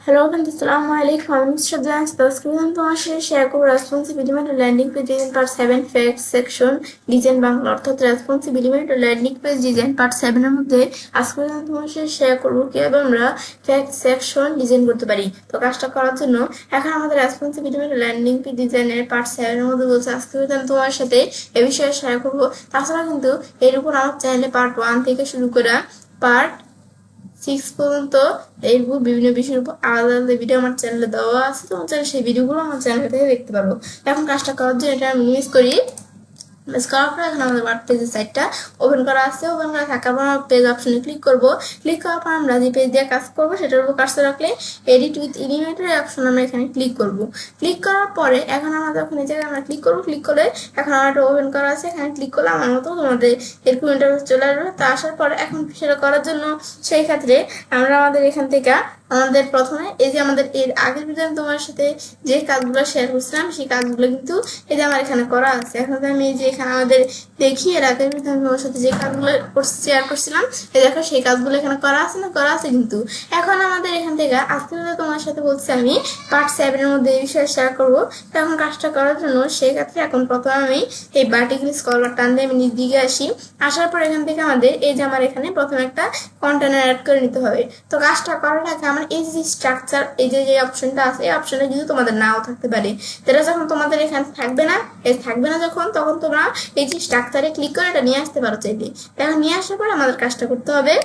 Hello friends, अस्सलाम वालेकुम। I'm Shradha. তখন তোমার সাথে শেয়ার করবো responsibility landing page design part 7 fact section design Bangla, অর্থাৎ responsibility landing page design part 7 এর মধ্যে আজকে আমি তোমার সাথে শেয়ার করবো কিভাবে আমরা ফ্যাক্ট সেকশন ডিজাইন করতে পারি। তো কাজটা করার জন্য এখন আমাদের রেসপন্সিবিলিটি ল্যান্ডিং পেজ ডিজাইনের পার্ট 7 এর মধ্যে বলছে আজকে আমি তোমার সাথে এ বিষয়ে শেয়ার করবো। তাছাড়া কিন্তু এর উপর আমার চ্যানেলে পার্ট 1 থেকে শুরু করে পার্ট 6 পর্যন্ত এইরকম বিভিন্ন বিষয়ের উপর আলাদা আলাদা ভিডিও আমার চ্যানেলে দেওয়া আছে। তোমার চ্যানেল সেই ভিডিওগুলো আমার চ্যানেল থেকে দেখতে পারবো। এখন কাজটা করার জন্য এটা আমি মিনিমাইজ করি। বেশ করার পর এখন আমাদের ওয়ার্ড পেজের সাইটটা ওপেন করা আছে। ওপেন করা থাকার পর পেজ অপশনে ক্লিক করব। ক্লিক করার পর আমরা যে পেজ দিয়ে কাজ করবো সেটার উপর কাজটা রাখলে এডিট উইথ এলিমেন্টের অপশন আমরা এখানে ক্লিক করব। ক্লিক করার পরে এখন আমাদের ওখানে এই জায়গায় আমরা ক্লিক করবো। ক্লিক করলে এখন আমার একটা ওপেন করা আছে, এখানে ক্লিক করলে আমার মতো তোমাদের এরকম ইন্টারফেস চলে আসবে। তা আসার পরে এখন সেটা করার জন্য সেই ক্ষেত্রে আমরা আমাদের এখান থেকে আমাদের প্রথমে এই যে আমাদের এর আগের ভিডিও তোমার সাথে যে কাজগুলো শেয়ার করছিলাম সেই কাজগুলো কিন্তু এই যে আমার এখানে করা আছে। এখন আমি এই যে এখানে আমাদের দেখি এর আগের ভিডিও তোমার সাথে যে কাজগুলো শেয়ার করছিলাম এই দেখো সেই কাজগুলো এখানে করা আছে না, করা আছে কিন্তু। এখন আমাদের এখান থেকে আজকে তোমার সাথে বলছি আমি পার্ট 7 এর মধ্যে এই বিষয়ে শেয়ার করবো। এখন কাজটা করার জন্য সেই ক্ষেত্রে এখন প্রথমে আমি এই ভার্টিক্যাল স্ক্রল টান দিয়ে আমি নিচ দিকে আসি। আসার পর এখান থেকে আমাদের এই যে আমার এখানে প্রথমে একটা কন্টেনার অ্যাড করে নিতে হবে। তো কাজটা করার আগে আমার এই যে স্ট্রাকচার এই যে অপশনটা আছে এই অপশনে যদি তোমাদের নাও থাকতে পারে, তাহলে যখন তোমাদের এখানে থাকবে না যখন তখন তোমরা এই যে স্ট্রাকচারে ক্লিক করে এটা নিয়ে আসতে পারো চাইলে। এখন নিয়ে আসার পর আমাদের কাজটা করতে হবে।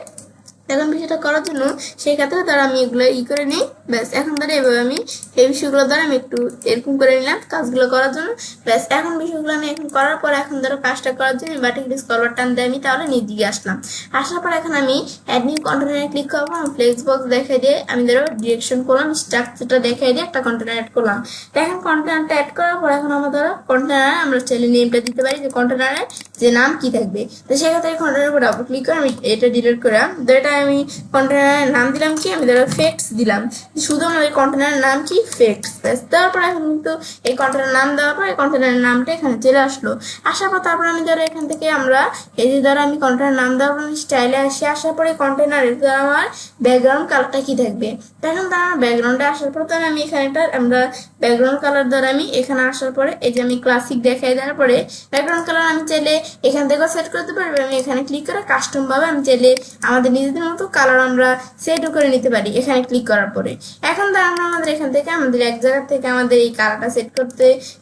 এখন বিষয়টা করার জন্য সেই ক্ষেত্রে দ্বারা আমি এগুলো করে নিই। ব্যাস এখন দ্বারা এভাবে আমি এই বিষয়গুলো দ্বারা আমি একটু এরকম করে নিলাম কাজগুলো করার জন্য। ব্যাস এখন বিষয়গুলো আমি এখন করার পর এখন ধরো কাজটা করার জন্য ভার্টিক্যাল স্ক্রল টান দিয়ে আমি তাহলে নিচ দিকে আসলাম। আসার পর এখন আমি অ্যাড নিউ কন্টেনারে ক্লিক করবো। ফ্লেক্স বক্স দেখাই দিয়ে আমি ধরো ডিরেকশন করলাম, স্ট্রাকচারটা দেখাই দিয়ে একটা কন্টেনার অ্যাড করলাম। এখন কন্টেনারটা অ্যাড করার পর এখন আমরা ধরো কন্টেনারে আমরা চাইলে নেমটা দিতে পারি যে কন্টেনারে যে নাম কি থাকবে। তো সেক্ষেত্রে কন্টেনারের উপর ডাবল ক্লিক করে আমি এটা ডিলিট করে এটা আমি কন্টেনারের নাম দিলাম কি আমি ধরো ফেক্টস দিলাম, শুধু আমাদের কন্টেনারের নাম কি ফেক্টস। তারপর এখন কিন্তু এই কন্টেনারের নাম দেওয়ার পর এই কন্টেনারের নামটা এখানে চলে আসলো। আসার পর তারপর আমি ধরো এখান থেকে আমরা এই যে ধরো আমি কন্টেনার নাম দেওয়ার পর আমি স্টাইলে আসি। আসার পরে কন্টেনারের ধরো আমার ব্যাকগ্রাউন্ড কালারটা কি থাকবে। তখন তার আমার ব্যাকগ্রাউন্ডে আসার পর তাহলে আমি এখানে আমরা ব্যাকগ্রাউন্ড কালার দ্বারা আমি এখানে আসার পরে এই যে আমি ক্লাসিক দেখাই দেওয়ার পরে ব্যাকগ্রাউন্ড কালার আমি চাইলে এখান থেকেও সেট করতে পারবো। আমি এখানে ক্লিক করে কাস্টম ভাবে আমি চাইলে আমাদের নিজেদের মতো কালার আমরা সেটও করে নিতে পারি এখানে ক্লিক করার পরে। এখন ধর আমরা আমাদের এখান থেকে আমাদের এক জায়গা থেকে আমাদের এই কালারটা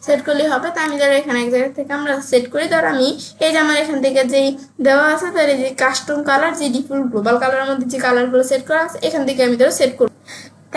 সেট করলে হবে। তো আমি ধরো এখানে এক জায়গা থেকে আমরা সেট করি। ধরো আমি এই যে আমার এখান থেকে যেই দেওয়া আছে তার এই যে কাস্টম কালার যে ডিফল্ট গ্লোবাল কালারের মধ্যে যে কালারগুলো সেট করা আছে এখান থেকে আমি ধরো সেট করবো।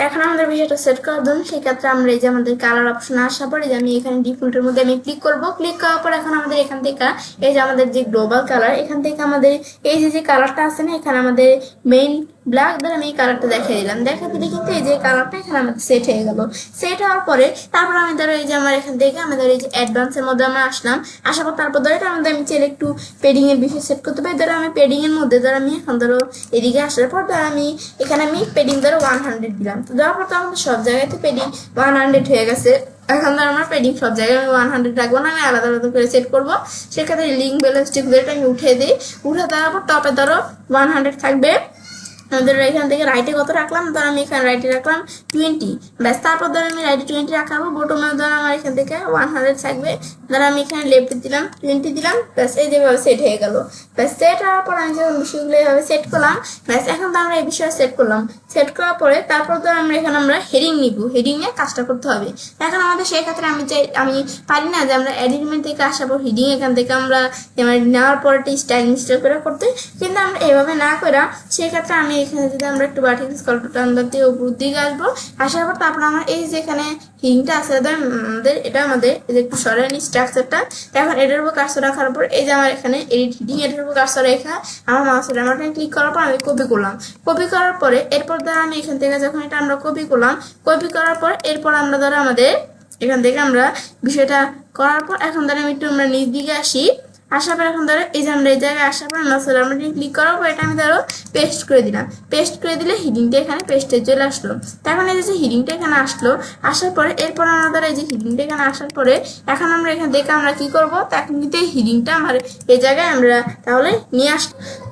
এখন আমাদের বিষয়টা সেট করার জন্য সেই ক্ষেত্রে আমরা এই যে আমাদের কালার অপশন আসার পরে যে আমি এখানে ডিফল্টের মধ্যে আমি ক্লিক করব। ক্লিক করার পর এখন আমাদের এখান থেকে এই যে আমাদের যে গ্লোবাল কালার এখান থেকে আমাদের এই যে কালারটা আছে না এখানে আমাদের মেইন ব্ল্যাক দ্বারা আমি এই কালারটা দেখিয়ে দিলাম। দেখা দিলে কিন্তু এই যে কালারটা এখানে আমাদের সেট হয়ে গেল। সেট হওয়ার পরে তারপর আমি ধরো এই যে আমার এখান থেকে আমাদের এই যে অ্যাডভান্সের মধ্যে আমরা আসলাম। আসার পর তারপর ধরো এটা আমাদের আমি চাইলে একটু পেডিং এর বিষয় সেট করতে পারি। ধরো আমি পেডিং এর মধ্যে ধরো আমি এখন ধরো এদিকে আসার পর ধরো আমি এখানে আমি পেডিং ধরো 100 দিলাম। তো দেওয়ার পর তো আমাদের সব জায়গাতে পেডিং 100 হয়ে গেছে। এখন ধর আমরা পেডিং সব জায়গায় আমি 100 রাখবো না, আমি আলাদা আলাদা করে সেট করবো। সেক্ষেত্রে লিঙ্ক ব্যালেন্স টিপটা আমি উঠিয়ে দিই। উঠে দেওয়ার পর টপে ধরো 100 থাকবে। আমাদের এখান থেকে রাইটে কত রাখলাম, ধর আমি এখানে রাইটে রাখলাম 20। ব্যাস তারপর ধর আমি রাইটে 20 রাখাবো। বটমে ধর আমার এখান থেকে 100 থাকবে। ধর আমি এখানে লেফটে দিলাম 20 দিলাম। ব্যাস এই যেভাবে সেট হয়ে গেল। ব্যাস সেট হওয়ার পর আমি যখন বিষয়গুলো এইভাবে সেট করলাম। ব্যাস এখন তো আমরা এই বিষয়ে সেট করলাম। সেট করার পরে তারপর ধর আমরা এখানে আমরা হেডিং নিব, হেডিং নিয়ে কাজটা করতে হবে। এখন আমাদের সেই ক্ষেত্রে আমি পারি না যে আমরা এডিটমেন্ট থেকে আসাবো হেডিং এখান থেকে আমরা নেওয়ার পর একটা স্টাইল মিস্টাইল করে করতে, কিন্তু আমরা এভাবে না করে সেই ক্ষেত্রে আমি এখানে যদি আমরা একটু ভার্টিক্যাল স্ক্রল টান দিয়ে উপর দিকে আসবো। আসার পর তারপর আমার এই যে এখানে হিডিংটা আছে আমাদের এটা আমাদের একটু সরাই নি স্ট্রাকচারটা। এখন এটার উপর কার্সর রাখার পর এই যে আমার এখানে এডিট হিডিং এটার উপর কার্সর রেখা আমার মাউসের আমাকে ক্লিক করার পর আমি কপি করলাম। কপি করার পরে এরপর ধরো আমি এখান থেকে যখন এটা আমরা কপি করলাম, কপি করার পর এরপর আমরা ধরো আমাদের এখান থেকে আমরা বিষয়টা করার পর এখন ধরো আমি একটু আমরা নিচ দিকে আসি। আসার পর এখন ধরো এই যে আমরা এই জায়গায় আসার পর আমরা ক্লিক করার পর এটা আমি ধরো পেস্ট করে দিলাম। পেস্ট করে দিলে হিডিংটা এখানে পেস্টে চলে আসলো। এখন এই যে হিডিংটা এখানে আসলো, আসার পরে এরপর আমরা ধরো এই যে হিডিংটা এখানে আসার পরে এখন আমরা এখানে দেখে আমরা কি করবো, এখন কিন্তু এই হিডিংটা আমার এই জায়গায় আমরা তাহলে নিয়ে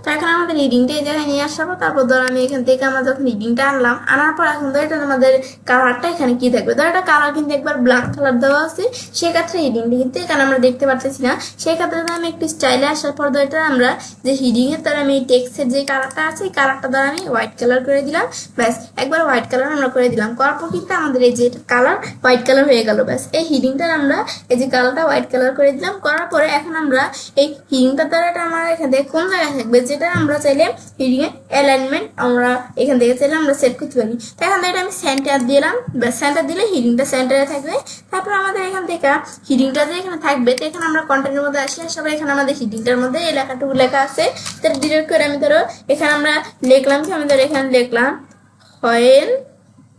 তো এখন আমাদের হিডিংটা এই জায়গায় নিয়ে আসবো। তারপর ধর আমি এখান থেকে আমরা যখন হিডিংটা আনলাম, আনার পর এখন ধর এটা আমাদের কালারটা এখানে কি থাকবে, ধর এটা কালার কিন্তু একবার ব্ল্যাক কালার দেওয়া আছে, সেক্ষেত্রে হিডিংটা কিন্তু এখানে আমরা দেখতে পাচ্ছি না। সেই ক্ষেত্রে আমি একটু স্টাইলে আসার পর ধর এটা আমরা যে হিডিং এর দ্বারা আমি টেক্সটের যে কালারটা আছে এই কালারটা দ্বারা আমি হোয়াইট কালার করে দিলাম। ব্যাস একবার হোয়াইট কালার আমরা করে দিলাম, করার পর কিন্তু আমাদের এই যে কালার হোয়াইট কালার হয়ে গেল। ব্যাস এই হিডিংটার আমরা এই যে কালারটা হোয়াইট কালার করে দিলাম। করার পরে এখন আমরা এই হিডিংটার দ্বারা এটা আমার এখান থেকে কোন জায়গায় থাকবে, যেটা আমরা চাইলে হিডিং এর অ্যালাইনমেন্ট আমরা এখান থেকে চাইলে আমরা সেট করতে পারি। তো এখান থেকে আমি সেন্টার দিলাম, ব্যাস সেন্টার দিলে হিডিংটা সেন্টারে থাকবে। তারপর আমাদের এখান থেকে হিডিংটা যে এখানে থাকবে, তো এখানে আমরা কন্টেন্টের মধ্যে আসি, আসার পরে এখানে আমাদের হিডিংটার মধ্যে এই লেখাটুকু লেখা আছে, তার ডিরেক্ট করে আমি ধরো এখানে আমরা লিখলাম কি, আমি ধরো এখানে লিখলাম হোয়েন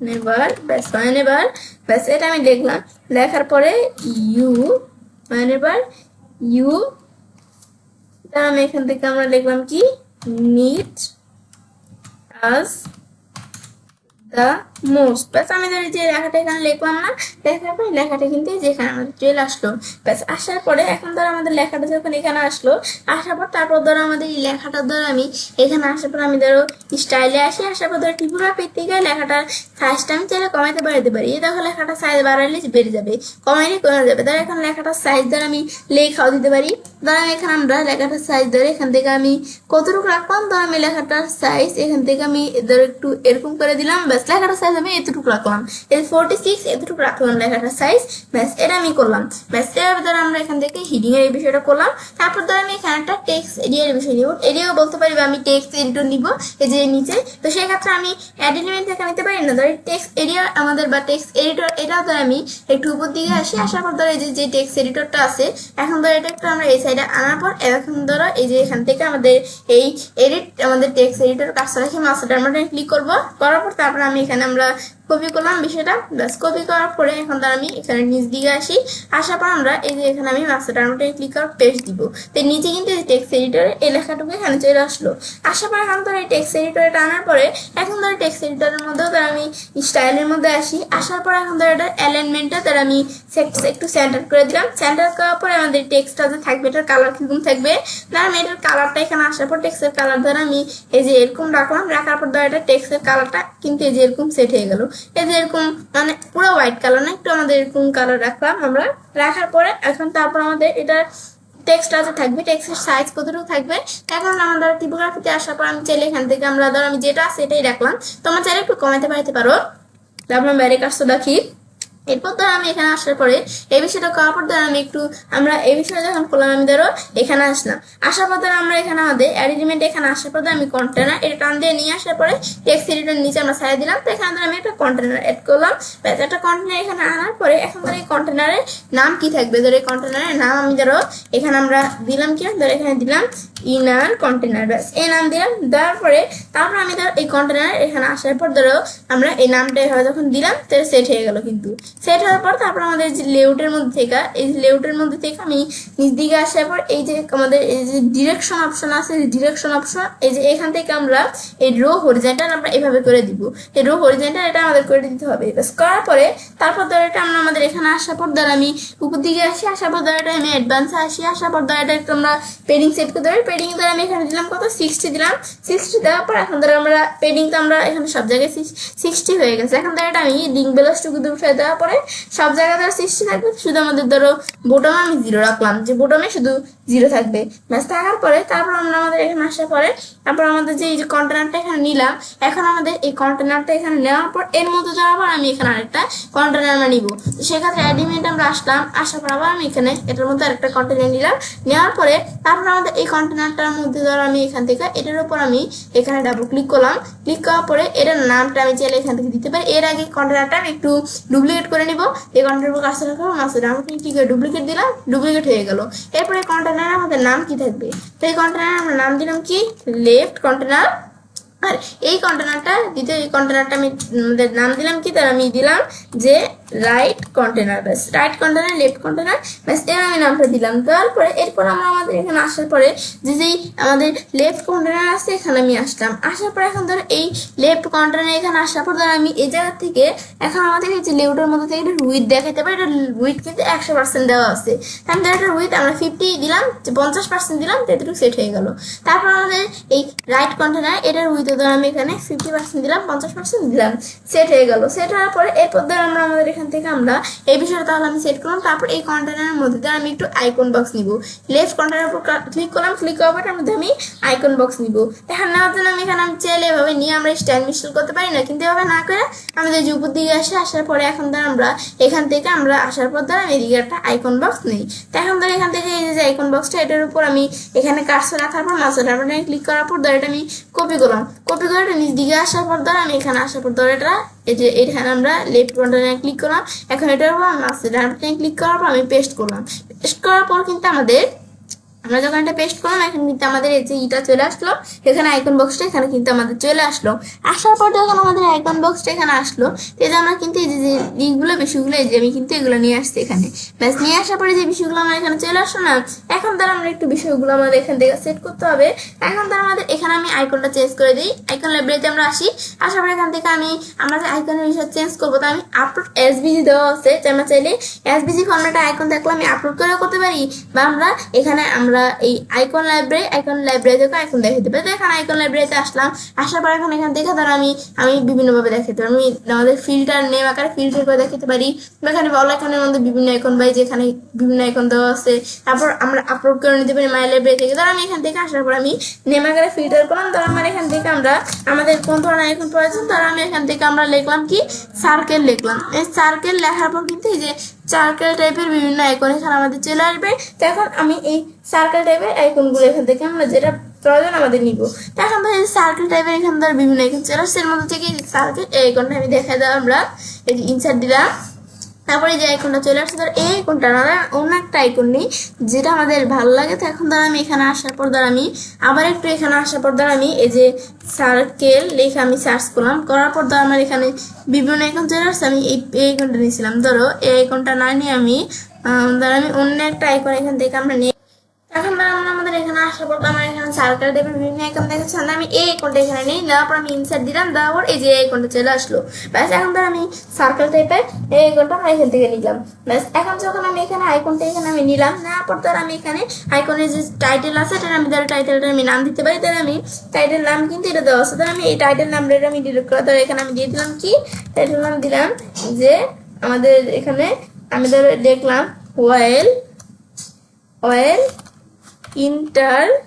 নেভার, ব্যাস হোয়েন এভার, ব্যাস এটা আমি লিখলাম। লেখার পরে ইউ হোয়েন এভার ইউ, তার আমি এখান থেকে আমরা লিখলাম কি নিড আস দ্য মোস্ট, ব্যাস আমি ধরি যে লেখাটা এখানে লিখলাম না, লেখার পরে লেখাটা কিন্তু যেখানে আমাদের চলে আসলো। ব্যাস আসার পরে এখন ধরো আমাদের লেখাটা যখন এখানে আসলো, আসার পর তারপর ধরো আমাদের এই লেখাটা ধরো আমি এখানে আসার পর আমি ধরো স্টাইলে আসি, আসার পর ধরো টিপোগ্রাফির থেকে লেখাটার সাইজটা আমি চাইলে কমাইতে বাড়াতে পারি। এই দেখো লেখাটার সাইজ বাড়াইলে বেড়ে যাবে, কমাইলে কমে যাবে। ধরো এখন লেখাটার সাইজ ধরো আমি লেখাও দিতে পারি। ধরো এখানে আমরা লেখাটার সাইজ ধরে এখান থেকে আমি কতটুকু রাখলাম, ধরো আমি লেখাটার সাইজ এখান থেকে আমি ধরো একটু এরকম করে দিলাম। ব্যাস লেখাটার সাইজ আমি এতটুকু রাখলাম, এই 46 এতটুকু রাখলাম লেখাটার সাইজ। ব্যাস এটা আমি করলাম। ব্যাস এর ধরো আমরা এখান থেকে হিডিং এর এই বিষয়টা করলাম। তারপর ধরো আমি এখানে একটা টেক্সট এরিয়ার বিষয় নিব, এরিয়াও বলতে পারি বা আমি টেক্সট এডিটর নিব এই যে নিচে। তো সেই ক্ষেত্রে আমি অ্যাড এলিমেন্ট থেকে নিতে পারি না, ধরো টেক্সট এরিয়া আমাদের বা টেক্সট এডিটর, এটা ধরো আমি একটু উপর দিকে আসি, আসার পর ধরো এই যে টেক্সট এডিটরটা আছে, এখন ধরো এটা একটু আমরা এই সাইডে আনার পর এখন ধরো এই যে এখান থেকে আমাদের এই এডিট আমাদের টেক্সট এডিটর কাজটা রেখে মাস্টার আমরা ক্লিক করবো। করার পর তারপর আমি এখানে আমরা কপি করলাম বিষয়টা। ব্যাস কপি করার পরে এখন ধর আমি এখানে নিচ দিকে আসি, আসার পর আমরা এই যে এখানে আমি মাস্টার টার্মটাকে ক্লিক করে পেস্ট দিব। তো নিচে কিন্তু এই টেক্সট এডিটরে এই লেখাটুকু এখানে চলে আসলো। আসার পর এখন ধর এই টেক্সট এডিটরে টানার পরে এখন ধর টেক্সট এডিটরের মধ্যেও ধর আমি স্টাইলের মধ্যে আসি, আসার পর এখন ধর এটা অ্যালাইনমেন্টটা ধর আমি একটু সেন্টার করে দিলাম। সেন্টার করার পরে আমাদের টেক্সটটা যে থাকবে এটার কালার কিরকম থাকবে, ধর আমি এটার কালারটা এখানে আসার পর টেক্সটের কালার ধর আমি এই যে এরকম রাখলাম, রাখার পর ধর এটা টেক্সটের কালারটা কিন্তু এই যে এরকম সেট হয়ে গেল। এই যে এরকম মানে পুরো হোয়াইট কালার না, একটু আমাদের এরকম কালার রাখলাম আমরা। রাখার পরে এখন তারপর আমাদের এটা টেক্সট আছে থাকবে, টেক্সটের সাইজ কতটুকু থাকবে। এখন আমাদের টিপোগ্রাফিতে আসার পর আমি চাইলে এখান থেকে আমরা ধর আমি যেটা আছে এটাই রাখলাম, তোমরা চাইলে একটু কমাতে পারতে পারো। তারপর আমি বাইরে কাজটা দেখি। এরপর ধর আমি এখানে আসার পরে এই বিষয়টা করার পর ধর আমি একটু আমরা এই বিষয়টা যখন করলাম আমি ধরো এখানে আসলাম, আসার পর ধর আমরা এখানে আমাদের অ্যারেঞ্জমেন্ট এখানে আসার পর আমি কন্টেনার এটা টান দিয়ে নিয়ে আসার পরে টেক্সট এডিটর নিচে আমরা সাইড দিলাম। তো এখানে ধর আমি একটা কন্টেনার এড করলাম। ব্যাস একটা কন্টেনার এখানে আনার পরে এখন ধর এই কন্টেনারের নাম কি থাকবে, ধর এই কন্টেনারের নাম আমি ধরো এখানে আমরা দিলাম কি, ধর এখানে দিলাম ইনার কন্টেনার। ব্যাস এই নাম দিলাম, দেওয়ার পরে তারপর আমি ধর এই কন্টেনার এখানে আসার পর ধরো আমরা এই নামটা এভাবে যখন দিলাম তো সেট হয়ে গেল। কিন্তু সেট হওয়ার পর তারপর আমাদের যে লেআউটের মধ্যে থেকে এই লেআউটের মধ্যে থেকে আমি নিচ দিকে আসার পর এই যে আমাদের এই যে ডিরেকশন অপশন আছে, ডিরেকশন অপশন এই যে এখান থেকে আমরা এই রো হরিজন্টাল আমরা এভাবে করে দিব, এই রো হরিজন্টাল এটা আমাদের করে দিতে হবে। ব্যাস করার পরে তারপর ধর এটা আমরা আমাদের এখানে আসার পর ধর আমি উপর দিকে আসি, আসার পর ধর এটা আমি অ্যাডভান্সে আসি, আসার পর ধর এটা একটু আমরা পেডিং সেট করতে পারি। পেডিং ধর আমি এখানে দিলাম কত 60 দিলাম, 60 দেওয়ার পর এখন ধর আমরা পেডিং তো আমরা এখানে সব জায়গায় 60 হয়ে গেছে। এখন ধর এটা আমি লিঙ্ক বেলাসটুকু উঠে দেওয়ার পরে সব জায়গায় ধর 60 থাকবে, শুধু আমাদের ধরো বোটমে আমি 0 রাখলাম, যে বোটমে শুধু 0 থাকবে। ব্যাস থাকার পরে তারপর আমরা আমাদের এখানে আসার পরে তারপর আমাদের যে এই যে কন্টেনারটা এখানে নিলাম, এখন আমাদের এই কন্টেনারটা এখানে নেওয়ার পর এর মধ্যে যাওয়ার পর আমি এখানে আরেকটা কন্টেনার আমরা নিব। তো সেক্ষেত্রে অ্যাডিমেন্ট আমরা আসলাম, আসার পর আবার আমি এখানে এটার মধ্যে আরেকটা কন্টেনার নিলাম। নেওয়ার পরে তারপর আমাদের এই কন্টেনারটার মধ্যে ধরো আমি এখান থেকে এটার উপর আমি এখানে ডাবল ক্লিক করলাম। ক্লিক করার পরে এটার নামটা আমি চাইলে এখান থেকে দিতে পারি। এর আগে কন্টেনারটা আমি একটু ডুপ্লিকেট করে নিব। এই কন্টেনার উপর কাজটা রাখবো, মাসের আমি কি করে ডুপ্লিকেট দিলাম, ডুপ্লিকেট হয়ে গেল। এরপরে কন্টেনারে আমাদের নাম কি থাকবে, তো এই কন্টেনারে আমরা নাম দিলাম কি লেফট কন্টেনার আর এই কন্টেনারটা দ্বিতীয় এই কন্টেনারটা আমি নাম দিলাম কি, তার আমি দিলাম যে রাইট কন্টেনার, ব্যাস রাইট কন্টেনার লেফট কন্টেনার, ব্যাস এর আমি নামটা দিলাম। তারপরে এরপর আমরা আমাদের এখানে আসার পরে যেই আমাদের লেফট কন্টেনার আছে এখানে আমি আসলাম, আসার পর এখন ধরো এই লেফট কন্টেনার এখানে আসার পর ধরো আমি এই জায়গা থেকে এখন আমাদের এই যে লেউটার মধ্যে থেকে একটা উইথ দেখাতে পারি, এটা উইথ কিন্তু 100% দেওয়া আছে, তাহলে এটা উইথ আমরা 50 দিলাম, 50% দিলাম, এতটুকু সেট হয়ে গেল। তারপর আমাদের এই রাইট কন্টেনার এটার উইথ ধরো আমি এখানে 50% দিলাম, 50% দিলাম, সেট হয়ে গেল। সেট হওয়ার পরে এরপর ধরো আমরা আমাদের এখান থেকে আমরা এই বিষয়টা তাহলে আমি সেট করলাম। তারপর এই কন্টেনারের মধ্যে ধরো আমি একটু আইকন বক্স নিব, লেফট কন্টেনার উপর ক্লিক করলাম, ক্লিক করার পর মধ্যে আমি আইকন বক্স নিব। এখন নেওয়ার জন্য আমি এখানে আমি চাইলে এভাবে নিয়ে আমরা স্টাইল মিস্টেল করতে পারি না, কিন্তু এভাবে না করে আমাদের যে উপর দিকে আসার পরে এখন ধর আমরা এখান থেকে আমরা আসার পর ধর আমি এদিকে একটা আইকন বক্স নেই। তো এখন ধর এখান থেকে এই যে আইকন বক্সটা এটার উপর আমি এখানে কার্সর রাখার পর মাঝে ক্লিক করার পর ধর এটা আমি কপি করলাম, কপি করে এটা নিচ দিকে আসার পর ধর আমি এখানে আসার পর ধর এটা এই যে এখানে আমরা লেফট কন্টেনারে ক্লিক করলাম, এখন এটার উপর মাঝে ক্লিক করার পর আমি পেস্ট করলাম। পেস্ট করার পর কিন্তু আমরা যখন এটা পেস্ট করলাম এখন কিন্তু আমাদের এই যে ইটা চলে আসলো, এখানে আইকন বক্সটা এখানে কিন্তু আমাদের চলে আসলো। আসার পর যখন আমাদের আইকন বক্সটা এখানে আসলো, এই যে আমরা কিন্তু এই যে লিঙ্কগুলো বিষয়গুলো এই যে আমি কিন্তু এগুলো নিয়ে আসছি এখানে, ব্যাস নিয়ে আসার পরে যে বিষয়গুলো আমার এখানে চলে আসলো না, এখন তার আমরা একটু বিষয়গুলো আমাদের এখান থেকে সেট করতে হবে। এখন তার আমাদের এখানে আমি আইকনটা চেঞ্জ করে দিই, আইকন লাইব্রেরিতে আমরা আসি, আসার পর এখান থেকে আমরা যে আইকনের বিষয় চেঞ্জ করবো, তো আমি আপলোড এসবিজি দেওয়া আছে, আমরা চাইলে এসবিজি ফরম্যাটে আইকন থাকলে আমি আপলোড করেও করতে পারি, বা আমরা এখানে আমরা এই আইকন লাইব্রেরি থেকে আইকন দেখাতে পারি। তো এখানে আইকন লাইব্রেরিতে আসলাম, আসার পর এখন এখান থেকে ধরো আমি বিভিন্নভাবে দেখাতে পারি, আমি আমাদের ফিল্টার নেম আকারে ফিল্টার করে দেখাতে পারি, এখানে বল আইকনের মধ্যে বিভিন্ন আইকন পাই, যেখানে বিভিন্ন আইকন দেওয়া আছে, তারপর আমরা আপলোড করে নিতে পারি মাই লাইব্রেরি থেকে। ধরো আমি এখান থেকে আসার পর আমি নেম আকারে ফিল্টার করলাম, ধরো আমার এখান থেকে আমাদের কোন ধরনের আইকন প্রয়োজন, ধরো আমি এখান থেকে আমরা লিখলাম কি সার্কেল লিখলাম, এই সার্কেল লেখার পর কিন্তু এই যে সার্কেল টাইপের বিভিন্ন আইকন এখানে আমাদের চলে আসবে। তো এখন আমি এই সার্কেল টাইপের আইকনগুলো এখান থেকে আমরা যেটা প্রয়োজন আমাদের নিব। তো এখন ধর সার্কেল টাইপের এখান ধর বিভিন্ন আইকন চলে আসছে, এর মধ্যে থেকে সার্কেল এই আইকনটা আমি দেখা দাও, আমরা এই যে ইনসার্ট দিলাম, তারপরে যে আইকনটা চলে আসছে, ধর এই আইকনটা না অন্য একটা আইকন নেই যেটা আমাদের ভালো লাগে। তো এখন ধর আমি এখানে আসার পর ধর আমি আবার একটু এখানে আসার পর ধর আমি এই যে সার্কেল লিখে আমি সার্চ করলাম, করার পর ধর আমার এখানে বিভিন্ন আইকন চলে আসছে, আমি এই আইকনটা নিয়েছিলাম, ধরো এই আইকনটা না নিয়ে আমি ধর আমি অন্য একটা আইকন এখান থেকে আমরা নিয়ে এখন আমরা আমাদের এখানে আসার পর আমার এখানে সার্কেল টাইপের বিভিন্ন আইকন দেখাচ্ছে, আমি এই আইকনটা এখানে নিই, দেওয়ার পর আমি ইনসার্ট দিলাম, দেওয়ার পর এই যে আইকনটা চলে আসলো, ব্যাস এখন ধর আমি সার্কেল টাইপের এই আইকনটা আমি এখান থেকে নিলাম। ব্যাস এখন যখন আমি এখানে আইকনটা এখানে আমি নিলাম, নেওয়ার পর ধর আমি এখানে আইকনের যে টাইটেল আছে এটা আমি ধর টাইটেলটা আমি নাম দিতে পারি, তাহলে আমি টাইটেল নাম কিন্তু এটা দেওয়া আছে, ধর আমি এই টাইটেল নামটা আমি ডিলিট করে ধর এখানে আমি দিয়ে দিলাম কি টাইটেল নাম দিলাম যে আমাদের এখানে আমি ধর দেখলাম ওয়েল ইন্টারগ্রেটেড,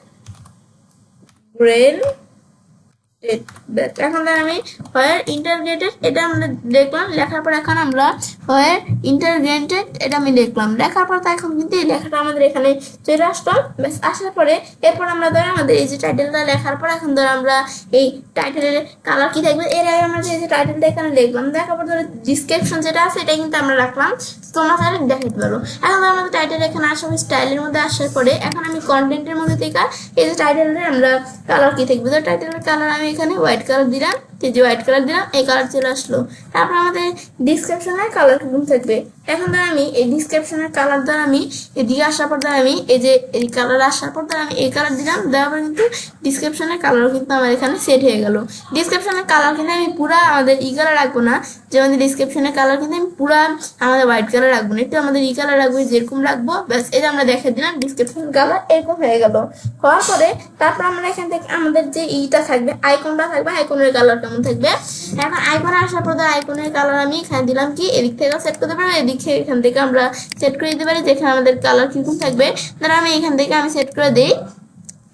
এখন আমি হোয়ার ইন্টারগ্রেটেড এটা আমরা দেখলাম, লেখার পর এখন আমরা হোয়ার ইন্টারগ্রেটেড এটা আমি দেখলাম, লেখার পর এখন কিন্তু এই লেখাটা আমাদের এখানে চলে আসলো। ব্যাস আসার পরে এরপর আমরা ধর আমাদের এই যে টাইটেলটা লেখার পর এখন ধর আমরা এই টাইটেলের কালার কি থাকবে, এর আগে আমরা যে টাইটেলটা এখানে লিখলাম, দেখার পর ধর ডিসক্রিপশন যেটা আছে এটা কিন্তু আমরা রাখলাম, তোমরা তাহলে দেখাতে পারো। এখন আমাদের টাইটেল এখানে আসার স্টাইলের মধ্যে আসার পরে এখন আমি কন্টেন্টের মধ্যে থেকে এই যে টাইটেলের আমরা কালার কি থাকবে, তো টাইটেলের কালার আমি এখানে হোয়াইট কালার দিলাম, এই যে হোয়াইট কালার দিলাম, এই কালার চলে আসলো। তারপর আমাদের ডিসক্রিপশনের কালার কিরকম থাকবে, এখন ধর আমি এই ডিসক্রিপশনের কালার দ্বারা আমি এদিকে আসার পর দ্বারা আমি এই যে এই কালার আসার পর দ্বারা আমি এই কালার দিলাম, দেওয়ার পর কিন্তু ডিসক্রিপশনের কালারও কিন্তু আমার এখানে সেট হয়ে গেল। ডিসক্রিপশনের কালার কিন্তু আমি পুরা আমাদের ই কালার রাখবো না, যে আমাদের ডিসক্রিপশনের কালার কিন্তু আমি পুরা আমাদের হোয়াইট কালার রাখবো না, একটু আমাদের ই কালার রাখবো, যেরকম রাখবো, ব্যাস এটা আমরা দেখে দিলাম ডিসক্রিপশন কালার এরকম হয়ে গেল। হওয়ার পরে তারপর আমরা এখান থেকে আমাদের যে ইটা থাকবে আইকনটা থাকবে, আইকনের কালার কেমন থাকবে, এখন আইকনে আসার পর আইকনের কালার আমি এখানে দিলাম কি এদিক থেকে সেট করতে পারবো, এদিক থেকে এখান থেকে আমরা সেট করে দিতে পারি যেখানে আমাদের কালার কিরকম থাকবে। ধরো আমি এখান থেকে আমি সেট করে দিই,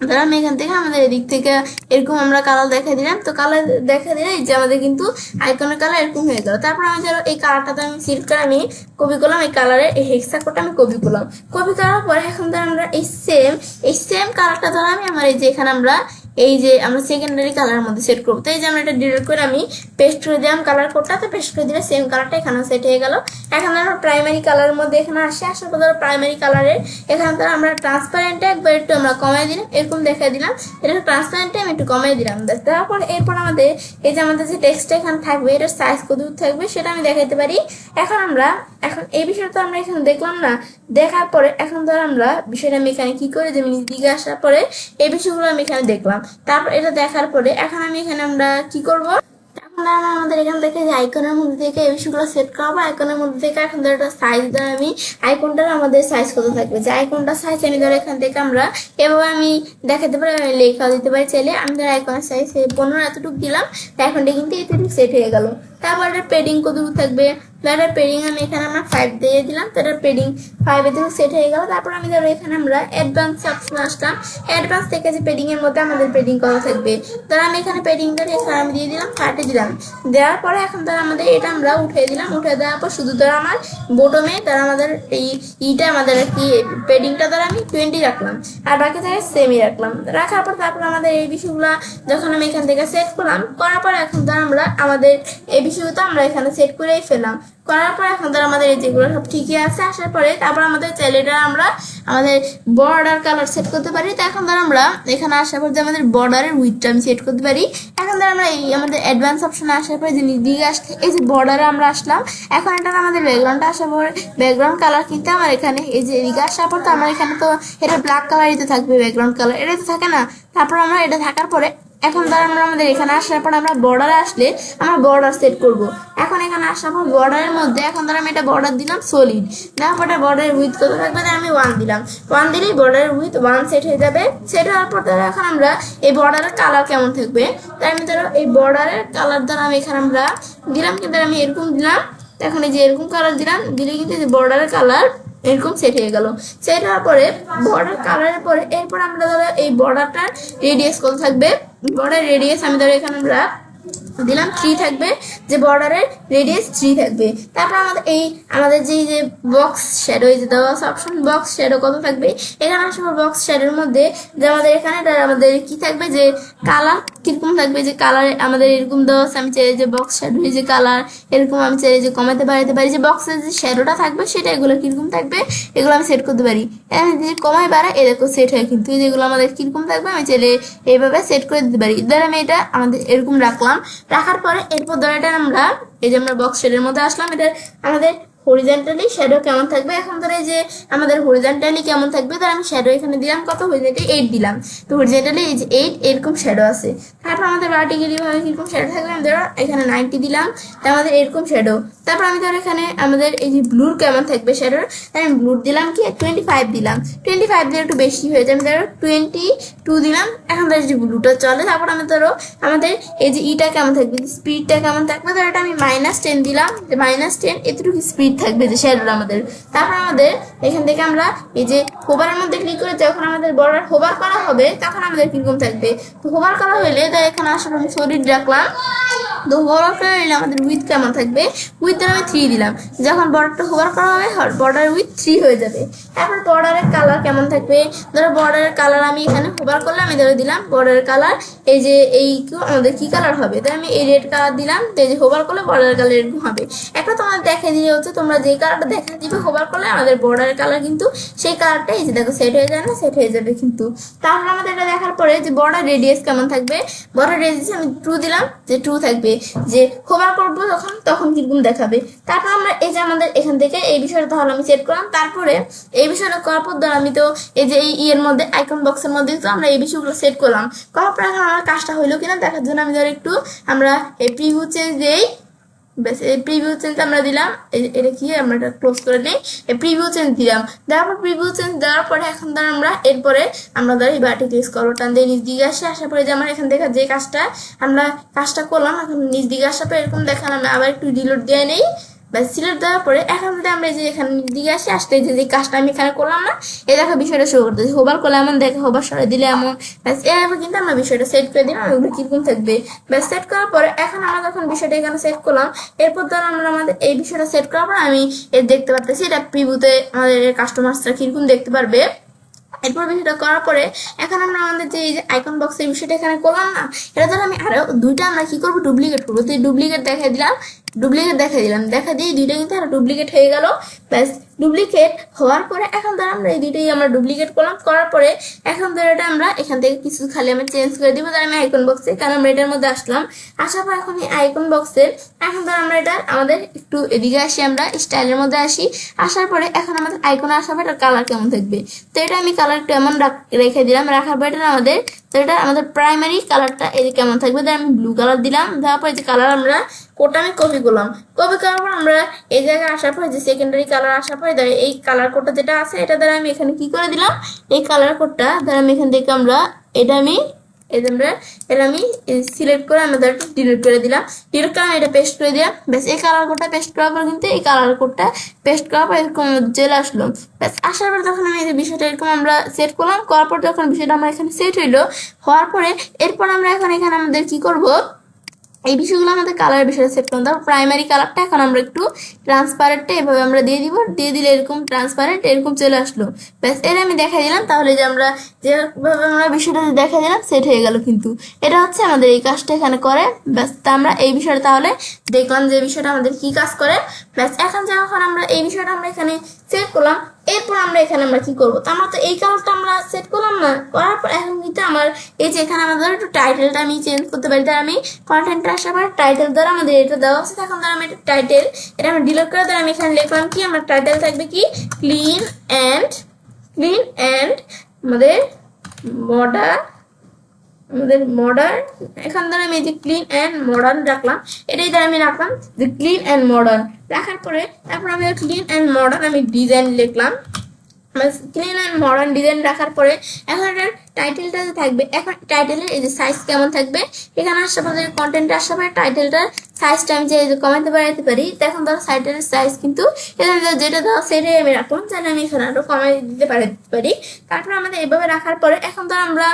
ধরো আমি এখান থেকে আমাদের এদিক থেকে এরকম আমরা কালার দেখা দিলাম, তো কালার দেখা দিলে যে আমাদের কিন্তু আইকনের কালার এরকম হয়ে গেল। তারপর আমি ধরো এই কালারটাতে আমি সিলেক্ট করে আমি কপি করলাম, এই কালারের এই হেক্সা কোডটা আমি কপি করলাম, কপি করার পরে এখন ধরো আমরা এই সেম কালারটা ধরো আমি আমার এই যে এখানে আমরা এই যে আমরা সেকেন্ডারি কালারের মধ্যে সেট করবো। তো এই যে আমরা এটা ডিলিট করে আমি পেস্ট করে দিলাম কালার কোডটা, তো পেস্ট করে দিলে সেম কালারটা এখানে সেট হয়ে গেল। এখন আমরা প্রাইমারি কালারের মধ্যে এখানে আসার পর ধরো প্রাইমারি কালারের এখানে ধরো আমরা ট্রান্সপারেন্টটা একবার একটু আমরা কমাই দিলাম, এরকম দেখা দিলাম, এটা ট্রান্সপারেন্টটা আমি একটু কমাই দিলাম। তারপর এরপর আমাদের এই যে আমাদের যে টেক্সটটা এখানে থাকবে এটার সাইজ কত থাকবে সেটা আমি দেখাতে পারি। এখন এই বিষয়টা তো আমরা এখানে দেখলাম না, দেখার পরে এখন ধর আমরা বিষয়টা আমি এখানে কি করে যে নিজ দিকে আসার পরে এই বিষয়গুলো আমি এখানে দেখলাম। তারপর এটা দেখার পরে এখন আমি এখানে আমরা কি করব, এখন আমরা আমাদের এখান থেকে যে আইকনের মধ্যে থেকে এই বিষয়গুলো সেট করাবো। আইকনের মধ্যে থেকে এখন ধর একটা সাইজ দেওয়া, আমি আইকনটার আমাদের সাইজ কত থাকবে, যে আইকনটার সাইজ আমি ধর এখান থেকে আমরা এভাবে আমি দেখাতে পারি, আমি লেখা দিতে পারি চাইলে। আমি ধর আইকনের সাইজ 15 এতটুকু দিলাম, আইকনটা কিন্তু এতটুকু সেট হয়ে গেল। তারপর এটা পেডিং কতটুকু থাকবে, এটার পেডিং আমি এখানে আমরা 5 দিয়ে দিলাম, তো এটার পেডিং 5 এ থেকে সেট হয়ে গেল। তারপর আমি ধরো এখানে আমরা অ্যাডভান্স অপশনে আসলাম, অ্যাডভান্স থেকে যে পেডিং এর মধ্যে আমাদের পেডিং করা থাকবে, ধর আমি এখানে পেডিংটা এখানে আমি দিয়ে দিলাম 30 দিলাম। দেওয়ার পরে এখন ধর আমাদের এটা আমরা উঠিয়ে দিলাম, উঠে দেওয়ার পর শুধু ধর আমার বটমে ধর আমাদের এই ইটা আমাদের কি পেডিংটা ধর আমি 20 রাখলাম, আর বাকি থেকে সেমই রাখলাম। রাখার পর তারপর আমাদের এই বিষয়গুলো যখন আমি এখান থেকে সেট করলাম, করার পর এখন ধর আমরা আমাদের এই বিষয়গুলো আমরা এখানে সেট করেই ফেললাম। করার পর এখন ধর আমাদের এই যেগুলো সব ঠিকই আছে, আসার পরে তারপর আমাদের চাইলেটা আমরা আমাদের বর্ডার কালার সেট করতে পারি। তো এখন ধর আমরা এখানে আসার পর যে আমাদের বর্ডারের উইথটা আমি সেট করতে পারি। এখন ধর আমরা এই আমাদের অ্যাডভান্স অপশনে আসার পরে যে দিকে আসলে এই যে বর্ডারে আমরা আসলাম, এখন এটা আমাদের ব্যাকগ্রাউন্ডটা আসার পরে ব্যাকগ্রাউন্ড কালার কিন্তু আমার এখানে এই যে এদিকে আসার পর তো আমার এখানে তো এটা ব্ল্যাক কালারই তো থাকবে, ব্যাকগ্রাউন্ড কালার এটা তো থাকে না। তারপর আমরা এটা থাকার পরে এখন ধর আমরা আমাদের এখানে আসার পর আমরা বর্ডারে আসলে আমরা বর্ডার সেট করব। এখন এখানে আসার পর বর্ডারের মধ্যে এখন ধর আমি এটা বর্ডার দিলাম সলিড, দেওয়ার পরে বর্ডারের উইথ কত থাকবে, আমি 1 দিলাম, 1 দিলেই বর্ডারের উইথ 1 সেট হয়ে যাবে। সেট হওয়ার পর ধর এখন আমরা এই বর্ডারের কালার কেমন থাকবে, তাই আমি ধরো এই বর্ডারের কালার দ্বারা আমি এখানে আমরা দিলাম, কিন্তু আমি এরকম দিলাম, এখন এই যে এরকম কালার দিলাম, দিলে কিন্তু বর্ডারের কালার এরকম সেট হয়ে গেল। সেট হওয়ার পরে বর্ডার কালারের পরে এরপর আমরা ধরো এই বর্ডারটার রেডিয়াস কত থাকবে, বর্ডার রেডিয়াস আমি ধরো এখানে আমরা দিলাম 3 থাকবে, যে বর্ডারের রেডিয়াস 3 থাকবে। তারপর আমাদের যে বক্স শ্যাডো এই যে দেওয়া আছে অপশন, বক্স শ্যাডো কত থাকবে, এখানে আসলে বক্স শ্যাডোর মধ্যে যে আমাদের এখানে আমাদের কি থাকবে, যে কালার কিরকম থাকবে, যে কালার আমাদের এরকম দেওয়া আছে, আমি চাই যে বক্স শ্যাডো যে কালার এরকম আমি চাই যে কমাতে বাড়াতে পারি, যে বক্সের যে শ্যাডোটা থাকবে সেটা এগুলো কিরকম থাকবে এগুলো আমি সেট করতে পারি। আমি যদি কমাই বাড়াই এরকম সেট হয়, কিন্তু যেগুলো আমাদের কিরকম থাকবে আমি চাইলে এইভাবে সেট করে দিতে পারি। ধর আমি এটা আমাদের এরকম রাখলাম, রাখার পরে এরপর ধর এটা আমরা এই যে আমরা বক্স শেডের মধ্যে আসলাম, এটা আমাদের হরিজন্টালি শ্যাডো কেমন থাকবে। এখন ধরে যে আমাদের হরিজন্টালি কেমন থাকবে, তার আমি শ্যাডো এখানে দিলাম কত, হরিজন্টালি 8 দিলাম, তো হরিজন্টালি এই যে 8 এরকম শ্যাডো আছে। তারপর আমাদের ভার্টিক্যালি ভাবে কিরকম শ্যাডো থাকবে, আমি ধরো এখানে 90 দিলাম, তো আমাদের এরকম শ্যাডো। তারপর আমি ধরো এখানে আমাদের এই যে ব্লুর কেমন থাকবে শ্যাডোর, তাই আমি ব্লুর দিলাম কি 25 দিলাম, 25 দিলে একটু বেশি হয়ে যায়, আমি ধরো 22 দিলাম। এখন ধরো যে ব্লুটা চলে, তারপর আমি ধরো আমাদের এই যে ইটা কেমন থাকবে, স্পিডটা কেমন থাকবে, ধরো এটা আমি -10 দিলাম, যে -10 এতটুকু স্পিড থাকবে যে শ্যাডোর আমাদের। তারপর আমাদের এখান থেকে আমরা এই যে হোভারের মধ্যে ক্লিক করে যখন আমাদের বর্ডার হোভার করা হবে তখন আমাদের কিরকম থাকবে, তো হোভার করা হলে এখানে আসলে আমি সলিড রাখলাম, তো হোভার করা হলে আমাদের উইথ কেমন থাকবে, উইথ আমি 3 দিলাম, যখন বর্ডারটা হোভার করা হবে বর্ডার উইথ 3 হয়ে যাবে। তারপর বর্ডারের কালার কেমন থাকবে, ধরো বর্ডারের কালার আমি এখানে হোভার করলে আমি ধরে দিলাম বর্ডারের কালার এই যে এই আমাদের কি কালার হবে, তাই আমি এই রেড কালার দিলাম, এই যে হোভার করলে বর্ডারের কালার এরকম হবে। একটা তোমাদের দেখে দিয়ে হচ্ছে তোমরা যে কালারটা দেখা দিবে হোভার করলে আমাদের বর্ডারের কালার কিন্তু সেই কালারটা এই যে দেখো সেট হয়ে যায় না, সেট হয়ে যাবে কিন্তু। তারপর আমাদের এটা দেখার পরে যে বর্ডার রেডিয়াস কেমন থাকবে, বর্ডার রেডিয়াস আমি 2 দিলাম, যে 2 থাকবে, যে হোভার করবো তখন কিরকম দেখাবে। তারপর আমরা এই যে আমাদের এখান থেকে এই বিষয়টা তাহলে আমি সেট করলাম। তারপরে এই বিষয়টা করার পর ধর আমি তো এই যে এই ইয়ের মধ্যে আইকন বক্সের মধ্যে তো আমরা এই বিষয়গুলো সেট করলাম, করার পর এখন আমার কাজটা হইলো কিনা দেখার জন্য আমি ধর একটু আমরা এই প্রিভিউ চেঞ্জ দিই, বেশ এই প্রিভিউ চেঞ্জ আমরা দিলাম, এটা কি আমরা এটা ক্লোজ করে নিই, এই প্রিভিউ চেঞ্জ দিলাম, দেওয়ার পর প্রিভিউ চেঞ্জ দেওয়ার পরে এখন ধর আমরা এরপরে আমরা ধর এই ভার্টিক্যাল স্ক্রল টান দিয়ে নিচ দিকে আসি, আসার পরে যে আমরা এখান থেকে যে কাজটা করলাম এখন নিচ দিকে আসার পরে এরকম দেখালাম, আমি আবার একটু রিলোড দিয়ে নেই, ব্যাস সিলেক্ট দেওয়ার পরে এখন যদি আমরা যে এখানে দিকে আসি আসতে যে কাজটা আমি এখানে করলাম না, এই দেখো বিষয়টা শো করতেছি, হোভার করলে এমন দেখে, হোভার সরে দিলে এমন, ব্যাস এভাবে কিন্তু আমরা বিষয়টা সেট করে দিলাম, ওগুলো কিরকম থাকবে। ব্যাস সেট করার পরে এখন আমরা যখন বিষয়টা এখানে সেট করলাম, এরপর ধর আমরা আমাদের এই বিষয়টা সেট করার পর আমি দেখতে পারতেছি এটা প্রিভিউতে আমাদের কাস্টমার্সরা কিরকম দেখতে পারবে। এরপর বিষয়টা করার পরে এখন আমরা আমাদের যে আইকন বক্সের বিষয়টা এখানে করলাম না, এটা ধর আমি আরো দুইটা আমরা কি করবো ডুপ্লিকেট করবো। তো ডুপ্লিকেট দেখা দিলাম, দেখা দিয়ে দুইটা কিন্তু আরো ডুপ্লিকেট হয়ে গেল। ব্যাস ডুপ্লিকেট হওয়ার পরে এখন ধর আমরা এই দুইটাই আমরা ডুপ্লিকেট করলাম, করার পরে এখন ধর এটা আমরা এখান থেকে কিছু খালি আমরা চেঞ্জ করে দিব। ধর আমি আইকন বক্সে, কারণ আমরা এটার মধ্যে আসলাম, আসার পর এখন এই আইকন বক্সের এখন ধর আমরা এটা আমাদের একটু এদিকে আসি, আমরা স্টাইলের মধ্যে আসি। আসার পরে এখন আমাদের আইকনে আসার পর এটার কালার কেমন থাকবে, তো এটা আমি কালার কেমন রেখে দিলাম। রাখার পর এটা আমাদের, তো এটা আমাদের প্রাইমারি কালারটা এই কেমন থাকবে, তাই আমি ব্লু কালার দিলাম। দেওয়ার পর যে কালার আমরা কোডটা আমি কপি করলাম, কপি করার পর আমরা এই জায়গায় আসার পর যে সেকেন্ডারি কালার আসার পরে এই কালার কোডটা যেটা আছে এটা দ্বারা আমি এখানে কি করে দিলাম, এই কালার কোডটা দ্বারা আমি এখান থেকে আমরা এটা আমি এটা আমি সিলেক্ট করে আমরা ডিলিট করে দিলাম। ডিলিট করে আমি এটা পেস্ট করে দিলাম। ব্যাস এই কালার কোডটা পেস্ট করার পর কিন্তু এই কালার কোডটা পেস্ট করার পর এরকম চলে আসলো। ব্যাস আসার পর যখন আমি এই বিষয়টা এরকম আমরা সেট করলাম, করার পর যখন বিষয়টা আমরা এখানে সেট হইলো, হওয়ার পরে এরপর আমরা এখন এখানে আমাদের কি করব, এই বিষয়গুলো আমাদের কালারের বিষয়টা সেট করলাম। তারপর প্রাইমারি কালারটা এখন আমরা একটু ট্রান্সপারেন্টটা এভাবে আমরা দিয়ে দিব, দিয়ে দিলে এরকম ট্রান্সপারেন্ট এরকম চলে আসলো। ব্যাস এটা আমি দেখা দিলাম, তাহলে যে আমরা যেভাবে আমরা বিষয়টা দেখা দিলাম সেট হয়ে গেল। কিন্তু এটা হচ্ছে আমাদের এই কাজটা এখানে করে। ব্যাস তা আমরা এই বিষয়টা তাহলে দেখলাম যে বিষয়টা আমাদের কি কাজ করে। ব্যাস এখন যখন আমরা এই বিষয়টা আমরা এখানে সেট করলাম, এরপর আমরা এখানে আমরা কি করবো, তো আমরা তো এই কালারটা আমরা সেট করলাম না, করার পর এখন কিন্তু আমার এই যে এখানে আমাদের একটু টাইটেলটা আমি চেঞ্জ করতে পারি। তার আমি কন্টেন্টটা আসার পর টাইটেল দ্বারা আমাদের এটা দেওয়া আছে, এখন ধর আমি এটা টাইটেল এটা আমি ডিলিট করে দ্বারা আমি এখানে লিখলাম কি, আমার টাইটেল থাকবে কি ক্লিন অ্যান্ড আমাদের মডার্ন এখান দ্বারা আমি এই যে ক্লিন অ্যান্ড মডার্ন রাখলাম, এটাই দ্বারা আমি রাখলাম যে ক্লিন অ্যান্ড মডার্ন। রাখার পরে তারপর আমি ক্লিন অ্যান্ড মডার্ন আমি ডিজাইন লিখলাম। ক্লিন অ্যান্ড মডার্ন ডিজাইন রাখার পরে এখন এটার টাইটেলটা থাকবে, এখন টাইটেলের এই যে সাইজ কেমন থাকবে, এখানে আসার পরে কন্টেন্টে আসার পরে টাইটেলটার সাইজটা আমি যে কমাতে বাড়াতে পারি। তো এখন ধরো টাইটেলের সাইজ কিন্তু যেটা দেওয়া সেটাই আমি রাখলাম, তাহলে আমি এখানে আরো কমাই দিতে পারি। তারপর আমাদের এইভাবে রাখার পরে এখন ধর আমরা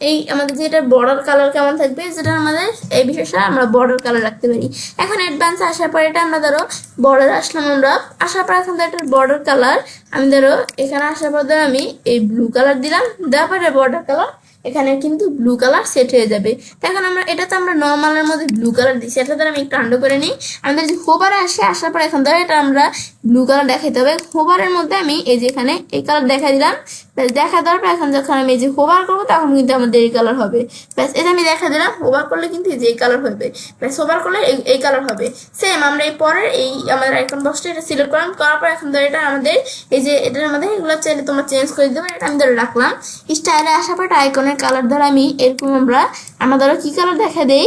এই আমাদের যেটা বর্ডার কালার কেমন থাকবে, যেটা আমাদের এই বিশেষটা আমরা বর্ডার কালার রাখতে পারি। এখন অ্যাডভান্স আসার পরে এটা আমরা ধরো বর্ডার আসলাম, আমরা আসার পর এখন এটার বর্ডার কালার আমি ধরো এখানে আসার পর ধরো আমি এই ব্লু কালার দিলাম। দেওয়ার পরে বর্ডার কালার এখানে কিন্তু ব্লু কালার সেট হয়ে যাবে। এখন আমরা এটা তো আমরা নর্মালের মধ্যে ব্লু কালার দিচ্ছি, এটা ধর আমি একটু আন্ডু করে নিই। আমাদের যে হোবারে আসে, আসার পর এখন ধরো এটা আমরা ব্লু কালার দেখাইতে হবে। হোবারের মধ্যে আমি এই যে এখানে এই কালার দেখা দিলাম। দেখা দেওয়ার পর এখন যখন আমি এই যে হোবার করবো তখন কিন্তু আমাদের এই কালার হবে। ব্যাস এটা আমি দেখা দিলাম, হোবার করলে কিন্তু এই যে এই কালার হবে। ব্যাস হোবার করলে এই কালার হবে। সেম আমরা এই পরের এই আমাদের আইকন বক্সটা এটা সিলেক্ট করলাম, করার পর এখন ধর এটা আমাদের এই যে এটার আমাদের এগুলো চাইলে তোমরা চেঞ্জ করে দিতে পারো। এটা আমি ধরে রাখলাম। স্টাইলে আসার পর আইকনের কালার ধর আমি এরকম আমরা ধরো কি কালার দেখা দেই,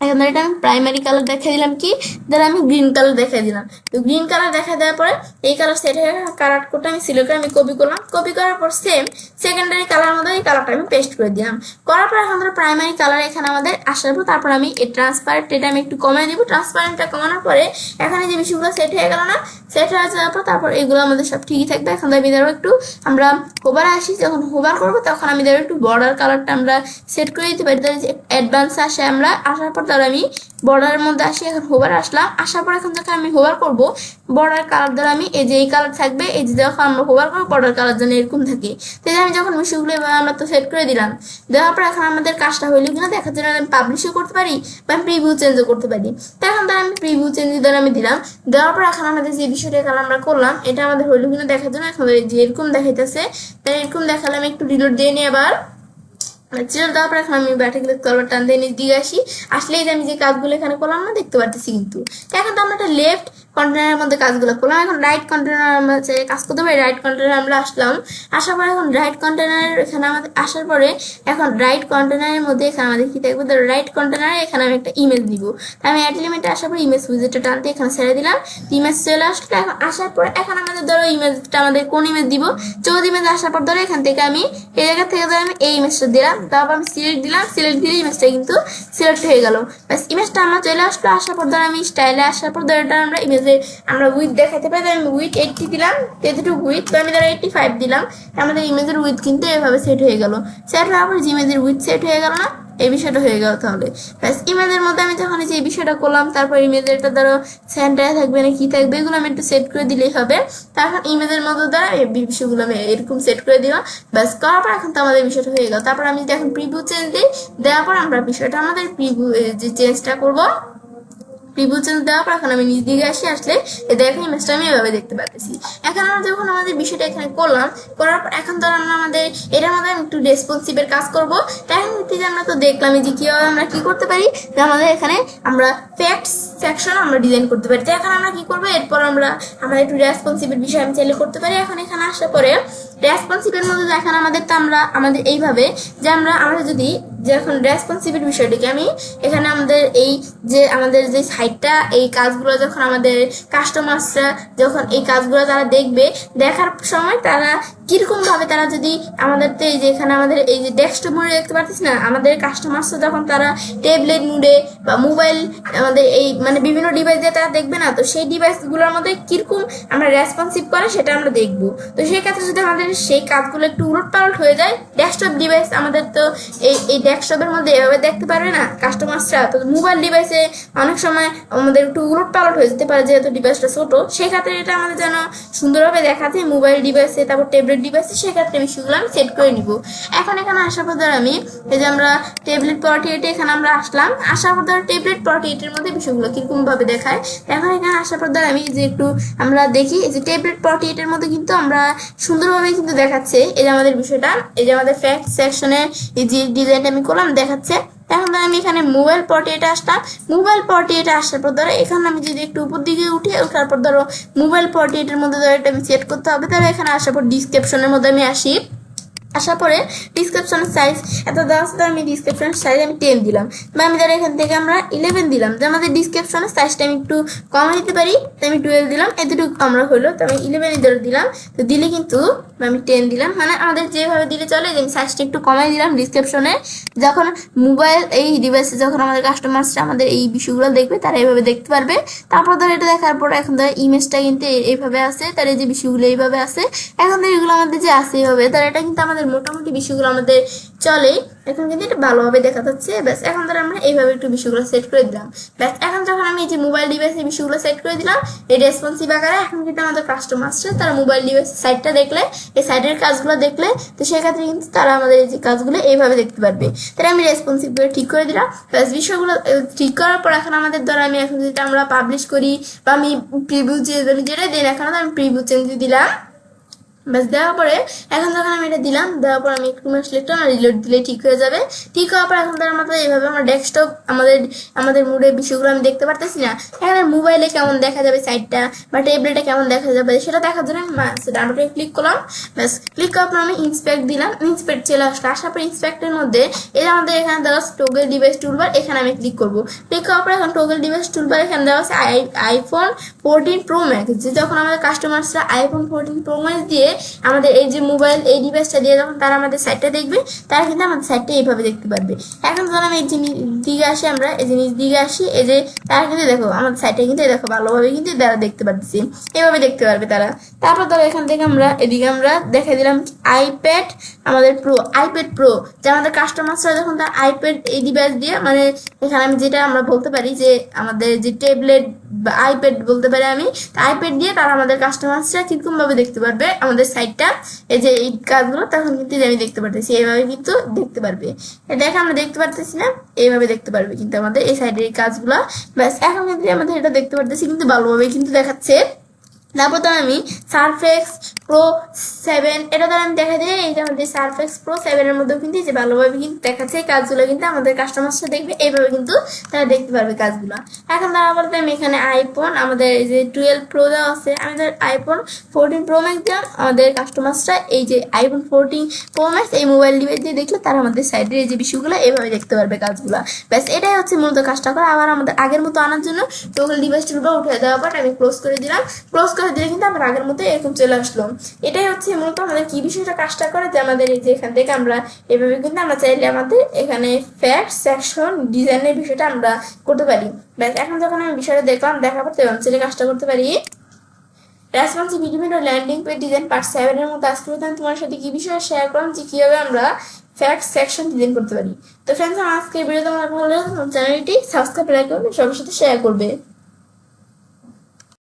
এখন এটা আমি প্রাইমারি কালার দেখা দিলাম কি, ধর আমি গ্রিন কালার দেখা দিলাম। তো গ্রিন কালার দেখা দেওয়ার পরে এই কালার সেট হয়ে কালার কোডটা আমি সিলেক্ট করে আমি কপি করলাম। কপি করার পর সেম সেকেন্ডারি কালার মধ্যে এই কালারটা আমি পেস্ট করে দিলাম। করার পর এখন ধর প্রাইমারি কালার এখানে আমাদের আসার পর তারপর আমি এই ট্রান্সপারেন্ট এটা আমি একটু কমিয়ে দিব। ট্রান্সপারেন্টটা কমানোর পরে এখানে যে বিষয়গুলো সেট হয়ে গেল না, সেট হয়ে যাওয়ার পর তারপর এগুলো আমাদের সব ঠিকই থাকবে। এখন আমি ধরো একটু আমরা হোবারে আসি, যখন হোবার করবো তখন আমি ধরো একটু বর্ডার কালারটা আমরা সেট করে দিতে পারি। তাহলে যে অ্যাডভান্স আসে আমরা আসার পর তাহলে আমি বর্ডারের মধ্যে আসি, এখন হোবার আসলাম। আসার পর এখন যখন আমি হোবার করবো বর্ডার কালার দ্বারা আমি এই যে এই কালার থাকবে, এই যে যখন আমরা হোবার করবো বর্ডার কালার যেন এরকম থাকে। তো আমি যখন বিষয়গুলো আমরা তো সেট করে দিলাম, দেওয়ার পর এখন আমাদের কাজটা হইলো কিনা দেখার জন্য আমি পাবলিশও করতে পারি বা আমি প্রিভিউ চেঞ্জও করতে পারি। তো এখন ধর আমি প্রিভিউ চেঞ্জ দ্বারা আমি দিলাম। দেওয়ার পর এখন আমাদের যে বিষয়টা কালার আমরা করলাম এটা আমাদের হইলো কিনা দেখার জন্য এখন যে এরকম দেখাইতেছে, তাই এরকম দেখালে আমি একটু রিলোড দিয়ে নিই আবার। চিরাল দেওয়ার পর এখন আমি ব্যাটারি কলবার টান দিয়ে নিচ দিকে আসলেই যে আমি যে কাজগুলো এখানে করলাম না দেখতে পারতেছি। কিন্তু এখন তো আমরা একটা লেফট কন্টেনারের মধ্যে কাজগুলো করলাম, এখন রাইট কন্টেনার আমরা কাজ করতে পারি। রাইট কন্টেনার আমরা আসলাম, আসার পরে এখন রাইট কন্টেনারের এখানে আমাদের আসার পরে এখন রাইট কন্টেনারের মধ্যে এখানে আমাদের কি থাকবে, ধরো রাইট কন্টেনারে এখানে আমি একটা ইমেজ দিব। তাই আমি অ্যাড এলিমেন্টে আসার পরে ইমেজ উইজেটটা টানতে এখানে ছেড়ে দিলাম, ইমেজ চলে আসলো। এখন আসার পরে এখন আমাদের ধরো ইমেজটা আমাদের কোন ইমেজ দিব, চৌধ ইমেজ আসার পর ধরো এখান থেকে আমি এই জায়গা থেকে ধরো আমি এই ইমেজটা দিলাম। তারপর আমি সিলেক্ট দিলাম, সিলেক্ট দিলে ইমেজটা কিন্তু সিলেক্ট হয়ে গেল। ব্যাস ইমেজটা আমার চলে আসলো। আসার পর ধরো আমি স্টাইলে আসার পর ধরো এটা আমরা ইমেজ যে আমরা উইথ দেখাতে পারি, আমি উইথ 80 দিলাম, এতটুকু উইথ, তো আমি ধরো 85 দিলাম, আমাদের ইমেজের উইথ কিন্তু এভাবে সেট হয়ে গেল। সেট হওয়ার পর যে ইমেজের উইথ সেট হয়ে গেল না, এই বিষয়টা হয়ে গেল। তাহলে ব্যাস ইমেজের মধ্যে আমি যখন এই বিষয়টা করলাম, তারপর ইমেজেরটা ধরো সেন্টারে থাকবে না কি থাকবে এগুলো আমি একটু সেট করে দিলেই হবে। তারপর ইমেজের মধ্যে দ্বারা এই বিষয়গুলো আমি এরকম সেট করে দিলাম, ব্যাস করার পর এখন তো আমাদের বিষয়টা হয়ে গেল। তারপর আমি যদি এখন প্রিভিউ চেঞ্জ দিই, দেওয়ার পর আমরা বিষয়টা আমাদের প্রিভিউ যে চেঞ্জটা করবো, প্রিভিউ চেঞ্জ দেওয়ার পর এখন আমি নিজ দিকে আসলে দেখো ইমেজটা আমি এভাবে দেখতে পাচ্ছি। এখন আমরা যখন আমাদের বিষয়টা এখানে করলাম, করার পর এখন ধর আমরা আমাদের এটার মধ্যে একটু রেসপন্সিভের কাজ করবো। তাই আমরা তো দেখলাম যে কিভাবে আমরা কি করতে পারি, যে আমাদের এখানে আমরা ফ্যাক্টস সেকশন আমরা ডিজাইন করতে পারি। তো এখন আমরা কি করবো, এরপর আমরা আমাদের একটু রেসপন্সিভের বিষয় আমি চাইলে করতে পারি। এখন এখানে আসার পরে রেসপন্সিভের মধ্যে দেখেন আমাদের তো আমরা আমাদের এইভাবে যে আমরা যদি যে এখন রেসপন্সিভের বিষয়টাকে আমি এখানে আমাদের এই যে আমাদের যে সাইটটা, এই কাজগুলো যখন আমাদের কাস্টমার্সরা যখন এই কাজগুলো তারা দেখবে, দেখার সময় তারা কিরকম ভাবে তারা যদি আমাদের তো এই যে এখানে আমাদের এই যে ডেস্কটপ মোডে দেখতে পারতিস না, আমাদের কাস্টমার্সরা যখন তারা ট্যাবলেট মোডে বা মোবাইল আমাদের এই মানে বিভিন্ন ডিভাইস দিয়ে তারা দেখবে না, তো সেই ডিভাইসগুলোর মধ্যে কিরকম আমরা রেসপন্সিভ করে সেটা আমরা দেখবো। তো সেই ক্ষেত্রে যদি আমাদের সেই কাজগুলো একটু উলটপালট হয়ে যায়, ডেস্কটপ ডিভাইস আমাদের তো এই ডেস্কটপের মধ্যে এভাবে দেখতে পারবে না কাস্টমার্সরা, তো মোবাইল ডিভাইসে অনেক সময় আমাদের একটু উলটপালট হয়ে যেতে পারে যেহেতু ডিভাইসটা ছোট। সেই ক্ষেত্রে এটা আমাদের যেন সুন্দরভাবে দেখাতে মোবাইল ডিভাইসে তারপর ট্যাবলেট ডিভাইসে, সেক্ষেত্রে বিষয়গুলো আমি সেট করে নিব। এখন এখানে আসার পর ধর আমি এই যে আমরা ট্যাবলেট পোর্ট্রেটে এখানে আমরা আসলাম, আসার পর ধর ট্যাবলেট পোর্ট্রেটের মধ্যে বিষয়গুলো কিরকম ভাবে দেখায়। এখন এখানে আসার পর ধর আমি যে একটু আমরা দেখি এই যে ট্যাবলেট পোর্ট্রেটের মধ্যে কিন্তু আমরা সুন্দরভাবে কিন্তু দেখাচ্ছে এই যে আমাদের বিষয়টা, এই যে আমাদের ফ্যাক্ট সেকশনে এই যে ডিজাইনটা আমি করলাম দেখাচ্ছে। এখন আমি এখানে মোবাইল পোর্ট্রেটে আসলাম, মোবাইল পোর্ট্রেটে আসার পর ধরো এখানে আমি যদি একটু উপর দিকে উঠি, ওঠার পর ধরো মোবাইল পোর্ট্রেটের মধ্যে ধরো এটা আমি সেট করতে হবে। তাহলে এখানে আসার পর ডিসক্রিপশনের মধ্যে আমি আসার পরে ডিসক্রিপশনের সাইজ এত দেওয়া আছে, আমি ডিসক্রিপশনের সাইজ আমি 10 দিলাম, বা আমি ধরো এখান থেকে আমরা 11 দিলাম, যে আমাদের ডিসক্রিপশনের সাইজটা আমি একটু কম দিতে পারি, তো আমি 12 দিলাম, এতটুকু আমরা হলো, তো আমি 11 ধরে দিলাম। তো দিলে কিন্তু আমি 10 দিলাম, মানে আমাদের যেভাবে দিলে চলে যে আমি সাইজটা একটু কমাই দিলাম ডিসক্রিপশনে। যখন মোবাইল এই ডিভাইসে যখন আমাদের কাস্টমার্সরা আমাদের এই বিষয়গুলো দেখবে তারা এইভাবে দেখতে পারবে। তারপর ধর এটা দেখার পর এখন ধর ইমেজটা কিন্তু এইভাবে আছে, তার এই যে বিষয়গুলো এইভাবে আছে, এখন ধর এগুলো আমাদের যে আছে এইভাবে, তার এটা কিন্তু আমাদের মোটামুটি বিষয়গুলো আমাদের চলে। এখন কিন্তু এটা ভালোভাবে দেখা যাচ্ছে। ব্যাস এখন ধর আমরা এইভাবে একটু বিষয়গুলো সেট করে দিলাম। ব্যাস এখন যখন আমি এই যে মোবাইল ডিভাইসের বিষয়গুলো সেট করে দিলাম এই রেসপন্সিভ আকারে, এখন কিন্তু আমাদের কাস্টমার্সরা তারা মোবাইল ডিভাইস সাইটটা দেখলে, এই সাইটের কাজগুলো দেখলে, তো সেক্ষেত্রে কিন্তু তারা আমাদের এই যে কাজগুলো এইভাবে দেখতে পারবে। তাহলে আমি রেসপন্সিভ করে ঠিক করে দিলাম। ব্যাস বিষয়গুলো ঠিক করার পর এখন আমাদের ধর আমি এখন যেটা আমরা পাবলিশ করি বা আমি প্রিভিউ যেটা দিই, এখন আমি প্রিভিউ চেঞ্জ দিলাম। ব্যাস দেওয়ার পরে এখন যখন আমি এটা দিলাম, দেওয়ার পর আমি একটু সিলেক্ট করলাম, রিলোড দিলে ঠিক হয়ে যাবে। ঠিক হওয়ার পর এখন ধর আমাদের এইভাবে আমরা ডেস্কটপ আমাদের মুডের বিষয়গুলো আমি দেখতে পারতেছি না, এখানে মোবাইলে কেমন দেখা যাবে সাইটটা বা ট্যাবলেটে কেমন দেখা যাবে সেটা দেখার জন্য আমি ডাউনলোডে ক্লিক করলাম। ব্যাস ক্লিক করার পর আমি ইন্সপেক্ট দিলাম, ইন্সপেক্ট চলে আসলো। আসার পর ইন্সপেক্টের মধ্যে এটা আমাদের এখানে দেওয়া আছে টগল ডিভাইস টুলবার, এখানে আমি ক্লিক করবো। ক্লিক করার পর এখন টগল ডিভাইস টুলবার এখানে দেওয়া আছে আইফোন 14 প্রো ম্যাক্স, যে যখন আমাদের কাস্টমার্সরা আইফোন 14 প্রো ম্যাক্স দিয়ে আমাদের এই যে মোবাইল এই ডিভাইসটা দিয়ে যখন তারা আমাদের সাইটটা দেখবে, তারা কিন্তু আমাদের সাইটটা এইভাবে দেখতে পারবে। এখন যখন আমি এই যে দিকে আসি, আমরা এই জিনিস দিকে আসি, এই যে তারা কিন্তু দেখো আমাদের সাইটটা কিন্তু দেখো ভালোভাবে কিন্তু তারা দেখতে পারতেছি, এইভাবে দেখতে পারবে তারা। তারপর ধরো এখান থেকে আমরা এদিকে আমরা দেখাই দিলাম আইপ্যাড আমাদের প্রো, আইপ্যাড প্রো, যে আমাদের কাস্টমার্সরা যখন তার আইপ্যাড এই ডিভাইস দিয়ে, মানে এখানে আমি যেটা আমরা বলতে পারি যে আমাদের যে ট্যাবলেট বা আইপ্যাড বলতে পারি আমি, আইপ্যাড দিয়ে তারা আমাদের কাস্টমার্সরা কিরকম ভাবে দেখতে পারবে আমাদের সাইটটা, এই যে এই কাজগুলো তখন কিন্তু আমি দেখতে পারতেছি, এইভাবে কিন্তু দেখতে পারবে। দেখে আমরা দেখতে পারতেছি না, এইভাবে দেখতে পারবে কিন্তু আমাদের এই সাইডের এই কাজগুলো। ব্যাস এখন কিন্তু আমাদের এটা দেখতে পারতেছি কিন্তু ভালোভাবে কিন্তু দেখাচ্ছে। তারপর তো আমি সারফেক্স প্রো 7 এটা দ্বারা আমি দেখা দিই, এইটা আমাদের সারফেক্স প্রো 7 এর মধ্যেও কিন্তু যে ভালোভাবে কিন্তু দেখাচ্ছে এই কাজগুলো কিন্তু আমাদের কাস্টমার্সরা দেখবে, এইভাবে কিন্তু তারা দেখতে পারবে কাজগুলো। এখন তারা বলতে আমি এখানে আইফোন আমাদের এই যে 12 প্রো দেওয়া আছে, আমাদের আইফোন 14 প্রো ম্যাক্স দিলাম, আমাদের কাস্টমার্সরা এই যে আইফোন 14 প্রো ম্যাক্স এই মোবাইল ডিভাইস দিয়ে দেখলে তারা আমাদের সাইডের এই যে বিষয়গুলো এইভাবে দেখতে পারবে কাজগুলো। ব্যাস এটাই হচ্ছে মূলত কাজটা করা। আবার আমাদের আগের মতো আনার জন্য টোটাল ডিভাইসটা উঠে দেওয়ার পর আমি ক্লোজ করে দিলাম, ক্লোজ করে দিলে কিন্তু আমার আগের মতো এরকম চলে আসলো। এটাই হচ্ছে মূলত আমাদের কি বিষয়টা কাজটা করে, যে আমাদের এই যে এখান থেকে আমরা এভাবে কিন্তু আমরা চাইলে আমাদের এখানে ফ্যাক্ট সেকশন ডিজাইনের বিষয়টা আমরা করতে পারি। ব্যাস, এখন যখন আমি বিষয়টা দেখলাম, দেখার পর সেটা কাজটা করতে পারি। রেসপন্সিভ ইলিমেন্ট ও ল্যান্ডিং পেজ ডিজাইন পার্ট 7 এর মধ্যে আজকে আমি তোমার সাথে কি বিষয়ে শেয়ার করলাম, যে কিভাবে আমরা ফ্যাক্ট সেকশন ডিজাইন করতে পারি। তো ফ্রেন্ডস, আমার আজকের ভিডিও তোমার ভালো লাগলে চ্যানেলটি সাবস্ক্রাইব লাইক করবে, সবার সাথে শেয়ার করবে।